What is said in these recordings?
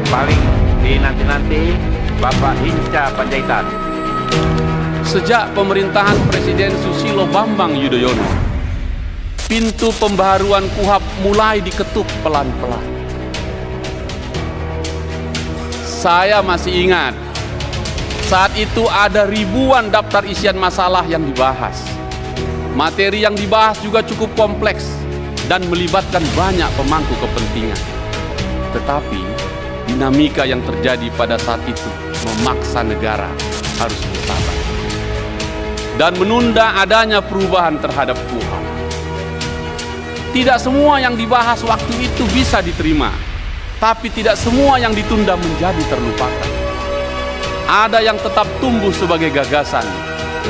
paling dinanti-nanti, Bapak Hinca Panjaitan. Sejak pemerintahan Presiden Susilo Bambang Yudhoyono, pintu pembaharuan KUHP mulai diketuk pelan-pelan. Saya masih ingat, saat itu ada ribuan daftar isian masalah yang dibahas. Materi yang dibahas juga cukup kompleks dan melibatkan banyak pemangku kepentingan. Tetapi dinamika yang terjadi pada saat itu memaksa negara harus bersabar dan menunda adanya perubahan terhadap KUHP. Tidak semua yang dibahas waktu itu bisa diterima, tapi tidak semua yang ditunda menjadi terlupakan. Ada yang tetap tumbuh sebagai gagasan,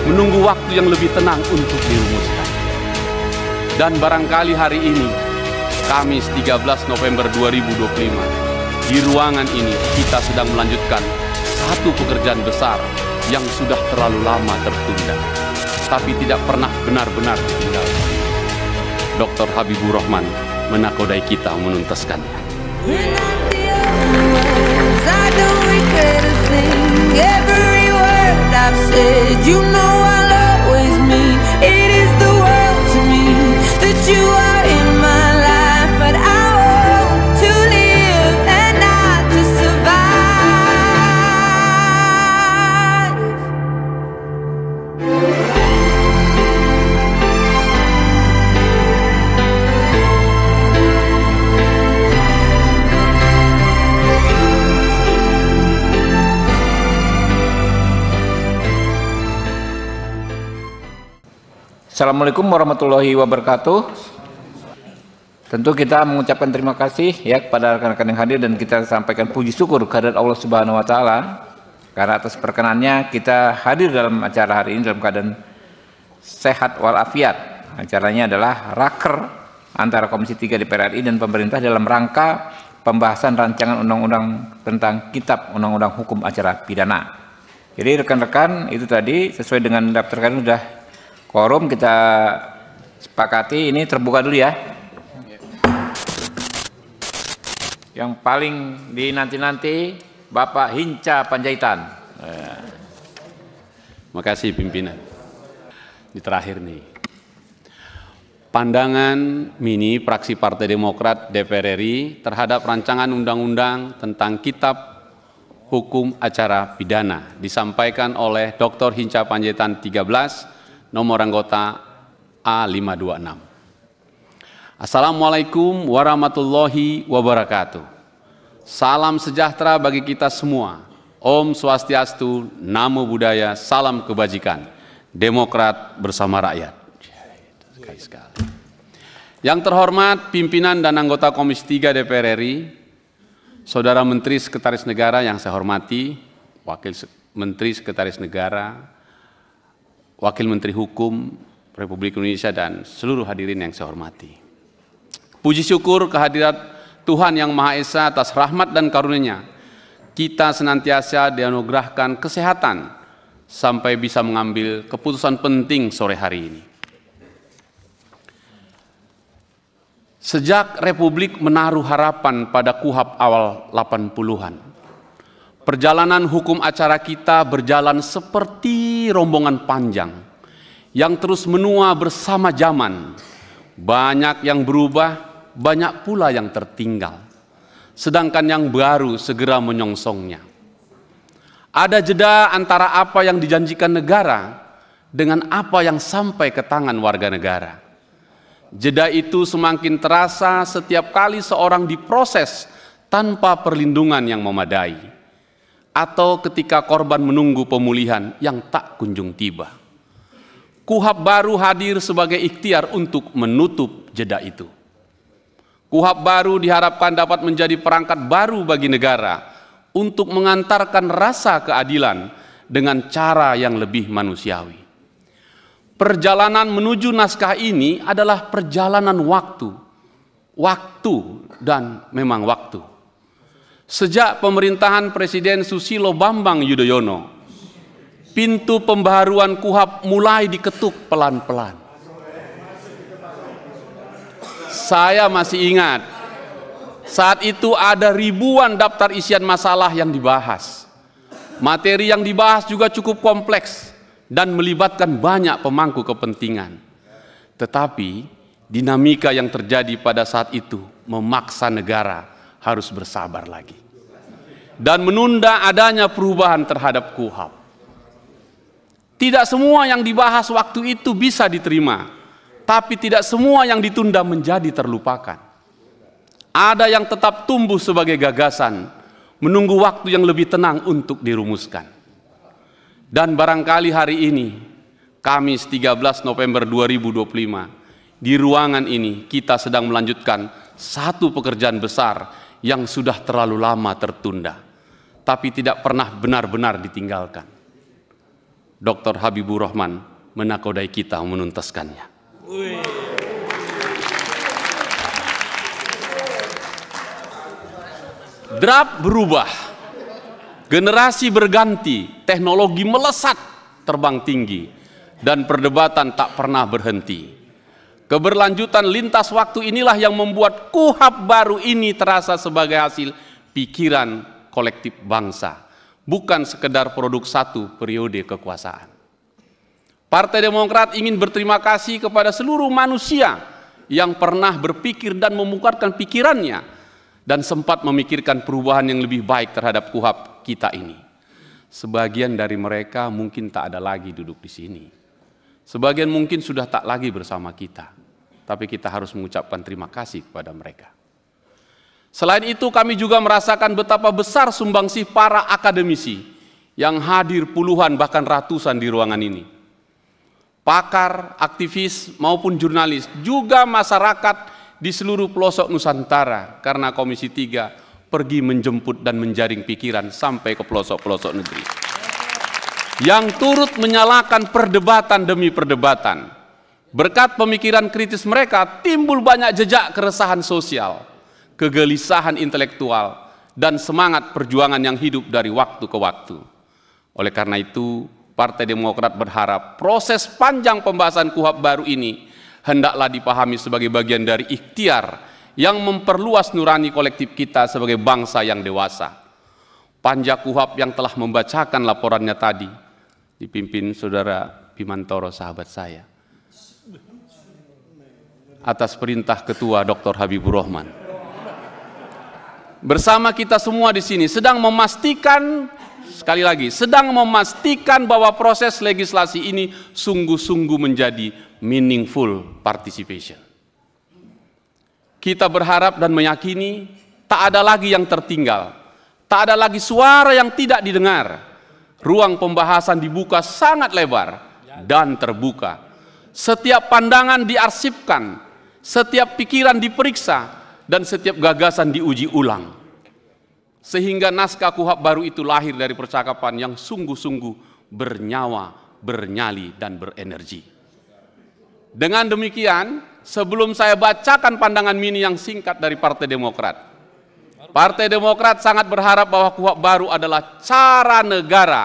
menunggu waktu yang lebih tenang untuk dirumuskan. Dan barangkali hari ini, Kamis 13 November 2025, di ruangan ini kita sedang melanjutkan satu pekerjaan besar yang sudah terlalu lama tertunda, tapi tidak pernah benar-benar ditinggalkan. Dr. Habibur Rahman menakodai kita menuntaskannya. Assalamualaikum warahmatullahi wabarakatuh. Tentu kita mengucapkan terima kasih ya kepada rekan-rekan yang hadir, dan kita sampaikan puji syukur kehadirat Allah Subhanahu wa taala karena atas perkenannya kita hadir dalam acara hari ini dalam keadaan sehat walafiat. Acaranya adalah raker antara Komisi 3 DPR RI dan pemerintah dalam rangka pembahasan rancangan undang-undang tentang Kitab Undang-Undang Hukum Acara Pidana. Jadi rekan-rekan, itu tadi sesuai dengan daftar kalian sudah quorum, kita sepakati ini terbuka dulu ya. Yang paling dinanti-nanti Bapak Hinca Panjaitan. Makasih pimpinan. Di terakhir nih, pandangan mini fraksi Partai Demokrat DPR RI terhadap rancangan undang-undang tentang Kitab Hukum Acara Pidana disampaikan oleh Dr. Hinca Panjaitan 13, nomor anggota A526. Assalamualaikum warahmatullahi wabarakatuh. Salam sejahtera bagi kita semua. Om Swastiastu, Namo Buddhaya, salam kebajikan. Demokrat bersama rakyat. Sekali. Yang terhormat pimpinan dan anggota Komisi 3 DPR RI, Saudara Menteri Sekretaris Negara yang saya hormati, Wakil Menteri Sekretaris Negara, Wakil Menteri Hukum Republik Indonesia, dan seluruh hadirin yang saya hormati. Puji syukur kehadirat Tuhan Yang Maha Esa atas rahmat dan karunia-Nya. Kita senantiasa dianugerahkan kesehatan sampai bisa mengambil keputusan penting sore hari ini. Sejak Republik menaruh harapan pada KUHP awal 80-an, perjalanan hukum acara kita berjalan seperti rombongan panjang yang terus menua bersama zaman. Banyak yang berubah, banyak pula yang tertinggal. Sedangkan yang baru segera menyongsongnya. Ada jeda antara apa yang dijanjikan negara dengan apa yang sampai ke tangan warga negara. Jeda itu semakin terasa setiap kali seorang diproses tanpa perlindungan yang memadai, atau ketika korban menunggu pemulihan yang tak kunjung tiba. KUHP baru hadir sebagai ikhtiar untuk menutup jeda itu. KUHP baru diharapkan dapat menjadi perangkat baru bagi negara untuk mengantarkan rasa keadilan dengan cara yang lebih manusiawi. Perjalanan menuju naskah ini adalah perjalanan waktu dan memang waktu. Sejak pemerintahan Presiden Susilo Bambang Yudhoyono, pintu pembaharuan KUHP mulai diketuk pelan-pelan. Saya masih ingat, Saat itu ada ribuan daftar isian masalah yang dibahas. Materi yang dibahas juga cukup kompleks dan melibatkan banyak pemangku kepentingan. Tetapi dinamika yang terjadi pada saat itu memaksa negara harus bersabar lagi dan menunda adanya perubahan terhadap KUHP. Tidak semua yang dibahas waktu itu bisa diterima, tapi tidak semua yang ditunda menjadi terlupakan. Ada yang tetap tumbuh sebagai gagasan, menunggu waktu yang lebih tenang untuk dirumuskan. Dan barangkali hari ini, Kamis 13 November 2025, di ruangan ini kita sedang melanjutkan satu pekerjaan besar yang sudah terlalu lama tertunda, tapi tidak pernah benar-benar ditinggalkan. Dr. Habibur Rahman menakodai kita menuntaskannya. Draft berubah, generasi berganti, teknologi melesat terbang tinggi, dan perdebatan tak pernah berhenti. Keberlanjutan lintas waktu inilah yang membuat KUHP baru ini terasa sebagai hasil pikiran kolektif bangsa, bukan sekedar produk satu periode kekuasaan. Partai Demokrat ingin berterima kasih kepada seluruh manusia yang pernah berpikir dan memukarkan pikirannya dan sempat memikirkan perubahan yang lebih baik terhadap KUHP kita ini. Sebagian dari mereka mungkin tak ada lagi duduk di sini. Sebagian mungkin sudah tak lagi bersama kita, tapi kita harus mengucapkan terima kasih kepada mereka. Selain itu, kami juga merasakan betapa besar sumbangsih para akademisi yang hadir puluhan bahkan ratusan di ruangan ini. Pakar, aktivis maupun jurnalis, juga masyarakat di seluruh pelosok Nusantara, karena Komisi 3 pergi menjemput dan menjaring pikiran sampai ke pelosok-pelosok negeri. Yang turut menyalakan perdebatan demi perdebatan. Berkat pemikiran kritis mereka, timbul banyak jejak keresahan sosial, kegelisahan intelektual, dan semangat perjuangan yang hidup dari waktu ke waktu. Oleh karena itu, Partai Demokrat berharap proses panjang pembahasan KUHP baru ini hendaklah dipahami sebagai bagian dari ikhtiar yang memperluas nurani kolektif kita sebagai bangsa yang dewasa. Panja KUHP yang telah membacakan laporannya tadi, dipimpin Saudara Bimantoro, sahabat saya, atas perintah Ketua Dr. Habibur Rahman, bersama kita semua di sini sedang memastikan, sekali lagi, sedang memastikan bahwa proses legislasi ini sungguh-sungguh menjadi meaningful participation. Kita berharap dan meyakini tak ada lagi yang tertinggal, tak ada lagi suara yang tidak didengar. Ruang pembahasan dibuka sangat lebar dan terbuka. Setiap pandangan diarsipkan, setiap pikiran diperiksa, dan setiap gagasan diuji ulang. Sehingga naskah KUHP baru itu lahir dari percakapan yang sungguh-sungguh bernyawa, bernyali, dan berenergi. Dengan demikian, sebelum saya bacakan pandangan mini yang singkat dari Partai Demokrat, Partai Demokrat sangat berharap bahwa KUHP baru adalah cara negara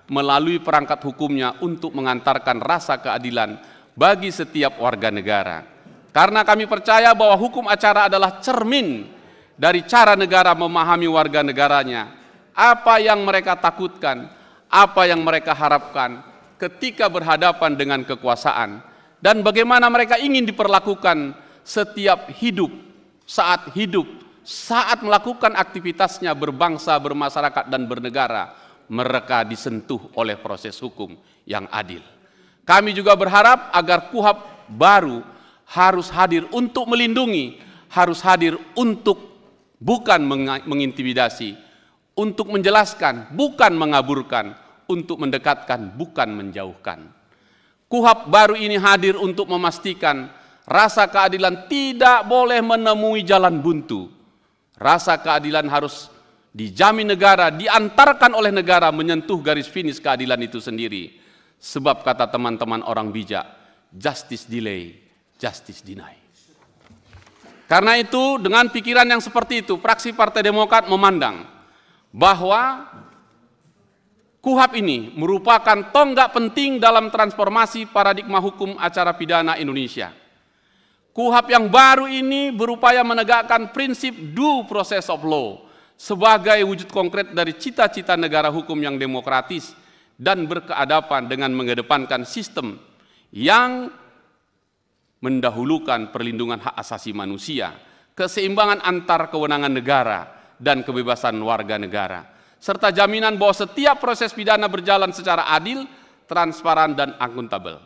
melalui perangkat hukumnya untuk mengantarkan rasa keadilan bagi setiap warga negara. Karena kami percaya bahwa hukum acara adalah cermin dari cara negara memahami warga negaranya, apa yang mereka takutkan, apa yang mereka harapkan ketika berhadapan dengan kekuasaan, dan bagaimana mereka ingin diperlakukan setiap hidup, saat melakukan aktivitasnya berbangsa, bermasyarakat, dan bernegara, mereka disentuh oleh proses hukum yang adil. Kami juga berharap agar KUHP baru harus hadir untuk melindungi, harus hadir untuk bukan mengintimidasi, untuk menjelaskan, bukan mengaburkan, untuk mendekatkan, bukan menjauhkan. KUHP baru ini hadir untuk memastikan rasa keadilan tidak boleh menemui jalan buntu. Rasa keadilan harus dijamin negara, diantarkan oleh negara menyentuh garis finish keadilan itu sendiri. Sebab kata teman-teman orang bijak, justice delay, justice deny. Karena itu, dengan pikiran yang seperti itu, fraksi Partai Demokrat memandang bahwa KUHP ini merupakan tonggak penting dalam transformasi paradigma hukum acara pidana Indonesia. KUHP yang baru ini berupaya menegakkan prinsip due process of law sebagai wujud konkret dari cita-cita negara hukum yang demokratis dan berkeadaban dengan mengedepankan sistem yang mendahulukan perlindungan hak asasi manusia, keseimbangan antar kewenangan negara dan kebebasan warga negara, serta jaminan bahwa setiap proses pidana berjalan secara adil, transparan, dan akuntabel.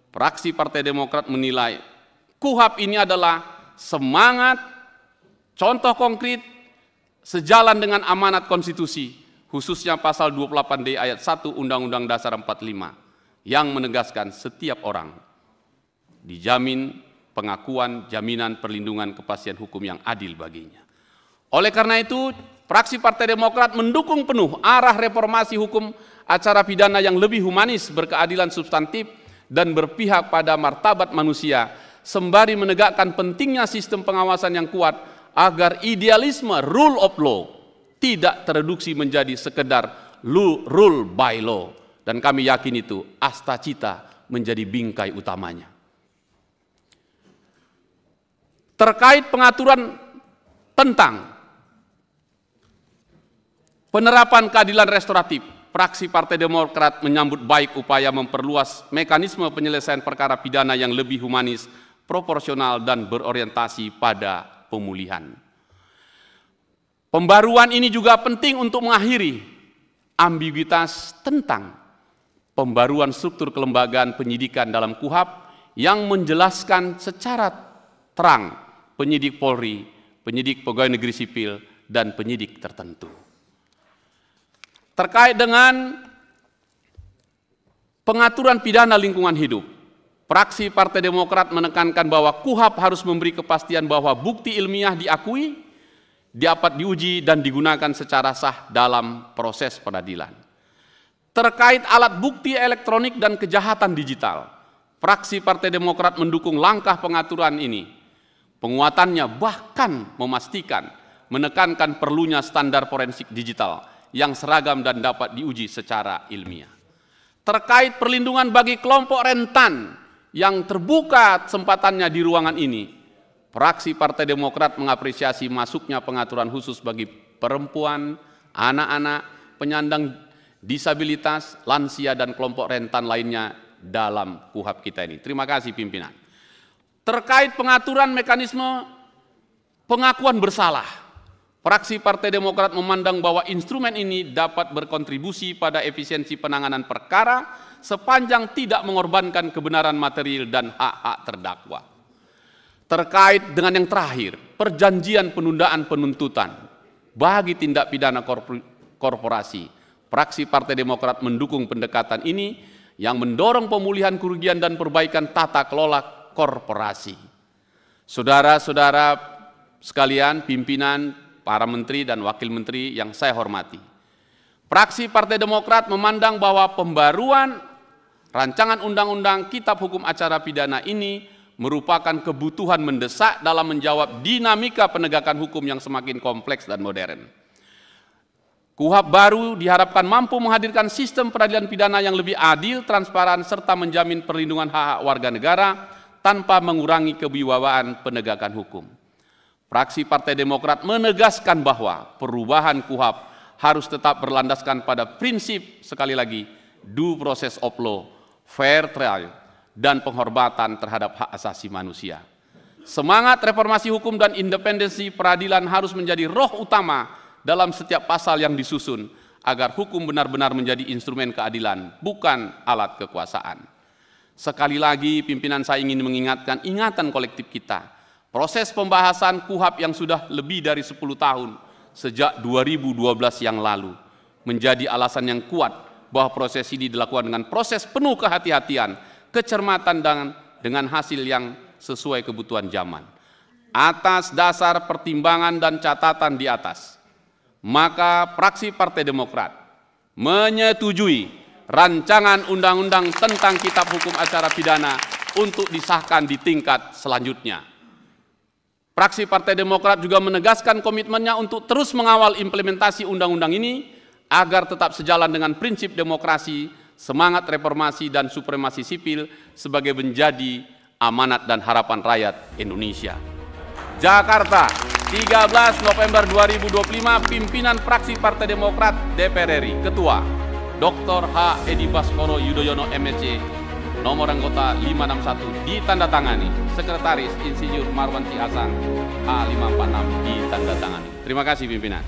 Fraksi Partai Demokrat menilai KUHP ini adalah semangat, contoh konkret, sejalan dengan amanat konstitusi, khususnya pasal 28D ayat 1 Undang-Undang Dasar 45, yang menegaskan setiap orang dijamin pengakuan, jaminan, perlindungan, kepastian hukum yang adil baginya. Oleh karena itu, fraksi Partai Demokrat mendukung penuh arah reformasi hukum acara pidana yang lebih humanis, berkeadilan substantif, dan berpihak pada martabat manusia, sembari menegakkan pentingnya sistem pengawasan yang kuat agar idealisme rule of law tidak tereduksi menjadi sekedar rule by law. Dan kami yakin itu asta cita menjadi bingkai utamanya. Terkait pengaturan tentang penerapan keadilan restoratif, fraksi Partai Demokrat menyambut baik upaya memperluas mekanisme penyelesaian perkara pidana yang lebih humanis, proporsional, dan berorientasi pada pemulihan. Pembaruan ini juga penting untuk mengakhiri ambiguitas tentang pembaruan struktur kelembagaan penyidikan dalam KUHP yang menjelaskan secara terang penyidik Polri, penyidik pegawai negeri sipil, dan penyidik tertentu. Terkait dengan pengaturan pidana lingkungan hidup, fraksi Partai Demokrat menekankan bahwa KUHP harus memberi kepastian bahwa bukti ilmiah diakui, dapat diuji, dan digunakan secara sah dalam proses peradilan. Terkait alat bukti elektronik dan kejahatan digital, fraksi Partai Demokrat mendukung langkah pengaturan ini. Penguatannya bahkan memastikan menekankan perlunya standar forensik digital yang seragam dan dapat diuji secara ilmiah. Terkait perlindungan bagi kelompok rentan yang terbuka kesempatannya di ruangan ini, fraksi Partai Demokrat mengapresiasi masuknya pengaturan khusus bagi perempuan, anak-anak, penyandang disabilitas, lansia, dan kelompok rentan lainnya dalam KUHP kita ini. Terima kasih pimpinan. Terkait pengaturan mekanisme pengakuan bersalah, fraksi Partai Demokrat memandang bahwa instrumen ini dapat berkontribusi pada efisiensi penanganan perkara sepanjang tidak mengorbankan kebenaran material dan hak-hak terdakwa. Terkait dengan yang terakhir, perjanjian penundaan penuntutan bagi tindak pidana korporasi, fraksi Partai Demokrat mendukung pendekatan ini yang mendorong pemulihan kerugian dan perbaikan tata kelola korporasi. Saudara-saudara sekalian, pimpinan, para menteri dan wakil menteri yang saya hormati, fraksi Partai Demokrat memandang bahwa pembaruan rancangan undang-undang Kitab Hukum Acara Pidana ini merupakan kebutuhan mendesak dalam menjawab dinamika penegakan hukum yang semakin kompleks dan modern. KUHP baru diharapkan mampu menghadirkan sistem peradilan pidana yang lebih adil, transparan, serta menjamin perlindungan hak-hak warga negara tanpa mengurangi kewibawaan penegakan hukum. Fraksi Partai Demokrat menegaskan bahwa perubahan KUHP harus tetap berlandaskan pada prinsip, sekali lagi, due process of law, fair trial, dan penghormatan terhadap hak asasi manusia. Semangat reformasi hukum dan independensi peradilan harus menjadi roh utama dalam setiap pasal yang disusun, agar hukum benar-benar menjadi instrumen keadilan, bukan alat kekuasaan. Sekali lagi, pimpinan saya ingin mengingatkan ingatan kolektif kita, proses pembahasan KUHP yang sudah lebih dari 10 tahun, sejak 2012 yang lalu, menjadi alasan yang kuat bahwa proses ini dilakukan dengan proses penuh kehati-hatian, kecermatan, dan dengan hasil yang sesuai kebutuhan zaman. Atas dasar pertimbangan dan catatan di atas, maka fraksi Partai Demokrat menyetujui rancangan undang-undang tentang Kitab Hukum Acara Pidana untuk disahkan di tingkat selanjutnya. Fraksi Partai Demokrat juga menegaskan komitmennya untuk terus mengawal implementasi undang-undang ini agar tetap sejalan dengan prinsip demokrasi, semangat reformasi, dan supremasi sipil sebagai menjadi amanat dan harapan rakyat Indonesia. Jakarta, 13 November 2025, pimpinan fraksi Partai Demokrat DPR RI, Ketua Dr. H. Edi Baskoro Yudhoyono MSc, nomor anggota 561 ditandatangani, Sekretaris Insinyur Marwanti Hasan A546 ditandatangani. Terima kasih pimpinan.